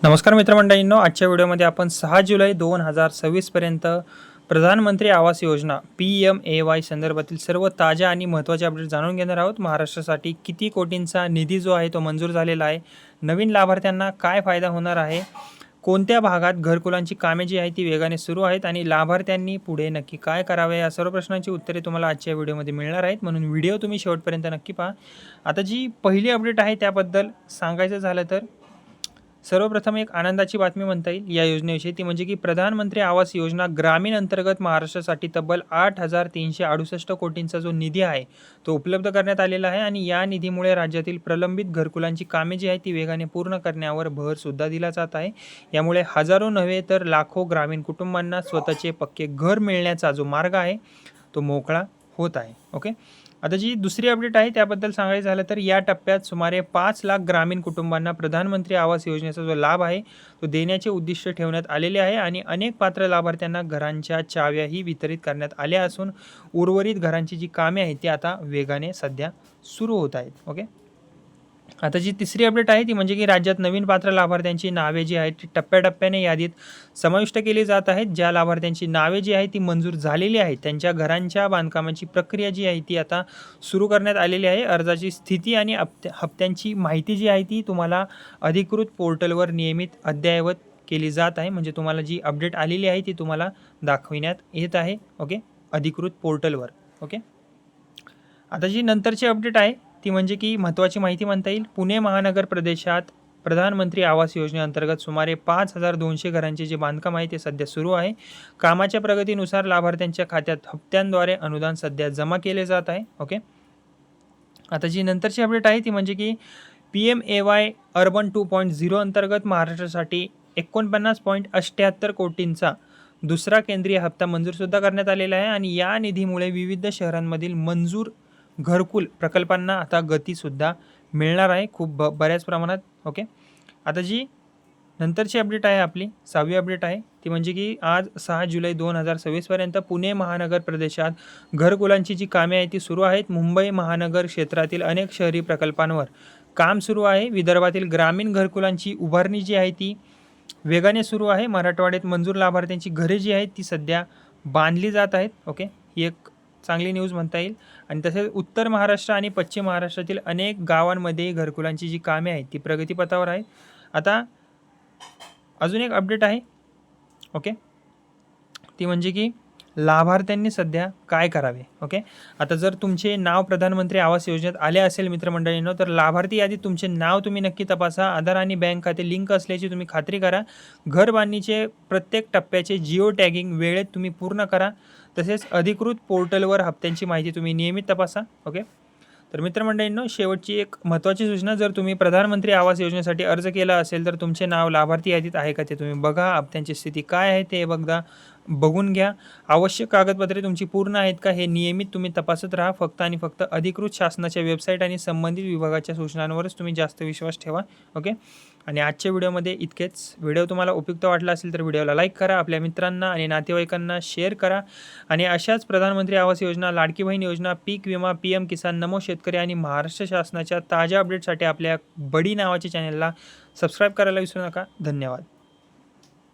नमस्कार मित्रमंडळींनो, आजच्या व्हिडिओमध्ये आपण 6 जुलै 2026 पर्यंत प्रधानमंत्री आवास योजना PMAY संदर्भातील सर्व ताज्या आणि महत्त्वाचे अपडेट जाणून घेणार आहोत. महाराष्ट्रासाठी किती कोटींचा निधी जो आहे तो मंजूर झालेला आहे, नवीन लाभार्थ्यांना काय फायदा होणार आहे, कोणत्या भागात घरकुलांची कामे जी आहे ती वेगाने सुरू आहेत आणि लाभार्थ्यांनी पुढे नक्की काय करावे, या सर्व प्रश्नांची उत्तरे तुम्हाला आजच्या व्हिडिओमध्ये मिळणार आहेत. म्हणून व्हिडिओ तुम्ही शेवटपर्यंत नक्की पहा. आता जी पहिली अपडेट आहे त्याबद्दल सांगायचं झालं तर सर्वप्रथम एक आनंदाची बातमी म्हणता येईल या योजनेविषयी, ती म्हणजे की प्रधानमंत्री आवास योजना ग्रामीण अंतर्गत महाराष्ट्रासाठी तब्बल 8,368 कोटींचा जो निधी आहे तो उपलब्ध करण्यात आलेला आहे आणि या निधीमुळे राज्यातील प्रलंबित घरकुलांची कामे जी आहे ती वेगाने पूर्ण करण्यावर भर सुद्धा दिला जात आहे. यामुळे हजारो नव्हे तर लाखो ग्रामीण कुटुंबांना स्वतःचे पक्के घर मिळण्याचा जो मार्ग आहे तो मोकळा होत आहे. ओके, आता जी दुसरी अपडेट आहे त्याबद्दल सांगायचं झालं तर या टप्प्यात सुमारे 5 लाख ग्रामीण कुटुंबांना प्रधानमंत्री आवास योजनेचा जो लाभ आहे तो देण्याचे उद्दिष्ट ठेवण्यात आलेले आहे आणि अनेक पात्र लाभार्थ्यांना घरांच्या चाव्याही वितरित करण्यात आल्या असून उर्वरित घरांची जी कामे आहेत ती आता वेगाने सध्या सुरू होत आहेत. ओके, आता जी तिसरी अपडेट आहे ती म्हणजे की राज्यात नवीन पात्र लाभार्थ्यांची नावे जी आहेत ती टप्प्याटप्प्याने यादीत समाविष्ट केली जात आहेत. ज्या लाभार्थ्यांची नावे जी आहे ती मंजूर झालेली आहेत त्यांच्या घरांच्या बांधकामाची प्रक्रिया जी आहे ती आता सुरू करण्यात आलेली आहे. अर्जाची स्थिती आणि हप्त्यांची माहिती जी आहे ती तुम्हाला अधिकृत पोर्टलवर नियमित अद्ययावत केली जात आहे. म्हणजे तुम्हाला जी अपडेट आलेली आहे ती तुम्हाला दाखविण्यात येत आहे. ओके, अधिकृत पोर्टलवर. ओके, आता जी नंतरची अपडेट आहे ती म्हणजे की महत्त्वाची माहिती म्हणता येईल. पुणे महानगर प्रदेशात प्रधानमंत्री आवास योजनेअंतर्गत सुमारे 5,200 घरांचे जे बांधकाम आहे ते सध्या सुरू आहे. कामाच्या प्रगतीनुसार लाभार्थ्यांच्या खात्यात हप्त्यांद्वारे अनुदान सध्या जमा केले जात आहे. ओके, आता जी नंतरची अपडेट आहे ती म्हणजे की PMAY अर्बन 2.0 अंतर्गत महाराष्ट्रासाठी 49.78 कोटींचा दुसरा केंद्रीय हप्ता मंजूरसुद्धा करण्यात आलेला आहे आणि या निधीमुळे विविध शहरांमधील मंजूर घरकुल प्रकल्पांना आता गतीसुद्धा मिळणार आहे खूप बऱ्याच प्रमाणात. ओके, आता जी नंतरची अपडेट आहे आपली 6वी अपडेट आहे ती म्हणजे की आज 6 जुलै 2026 पर्यंत पुणे महानगर प्रदेशात घरकुलांची जी कामे आहे ती सुरू आहेत. मुंबई महानगर क्षेत्रातील अनेक शहरी प्रकल्पांवर काम सुरू आहे. विदर्भातील ग्रामीण घरकुलांची उभारणी जी आहे ती वेगाने सुरू आहे. मराठवाड्यात मंजूर लाभार्थ्यांची घरे जी आहेत ती सध्या बांधली जात आहेत. ओके, ही एक चांगली न्यूज म्हणता येईल. आणि तसेच उत्तर महाराष्ट्र आणि पश्चिम महाराष्ट्रातील अनेक गावांमध्ये घरकुलांची जी कामे आहेत ती प्रगतीपथावर आहेत. आता अजून एक अपडेट आहे. ओके, ती म्हणजे की लाभार्थ्यांनी सध्या काय करावे. ओके, आता जर तुमचे नाव प्रधानमंत्री आवास योजनेत आले असेल मित्रमंडळींनो, तर लाभार्थी यादीत तुमचे नाव तुम्ही नक्की तपासा. आधार आणि बँक खाते लिंक असल्याची तुम्ही खात्री करा. घर बांधणीचे प्रत्येक टप्प्याचे जिओ टॅगिंग वेळेत तुम्ही पूर्ण करा. तसेच अधिकृत पोर्टलवर हप्त्यांची माहिती तुम्ही नियमित तपासा. ओके, तर मित्रमंडळींनो, शेवटची एक महत्त्वाची सूचना, जर तुम्ही प्रधानमंत्री आवास योजनेसाठी अर्ज केला असेल तर तुमचे नाव लाभार्थी यादीत आहे का ते तुम्ही बघा. हप्त्यांची स्थिती काय आहे ते बघून घ्या. आवश्यक कागदपत्रे तुमची पूर्ण आहेत का हे नियमित तुम्ही तपासत राहा. फक्त आणि फक्त अधिकृत शासनाच्या वेबसाईट आणि संबंधित विभागाच्या सूचनांवरच तुम्ही जास्त विश्वास ठेवा. ओके, आणि आजच्या व्हिडिओमध्ये इतकेच. व्हिडिओ तुम्हाला उपयुक्त वाटला असेल तर व्हिडिओला लाईक करा, आपल्या मित्रांना आणि नातेवाईकांना शेअर करा आणि अशाच प्रधानमंत्री आवास योजना, लाडकी बहीण योजना, पीक विमा, PM किसान, नमो शेतकरी आणि महाराष्ट्र शासनाच्या ताज्या अपडेटसाठी आपल्या बडी नावाच्या चॅनलला सबस्क्राईब करायला विसरू नका. धन्यवाद.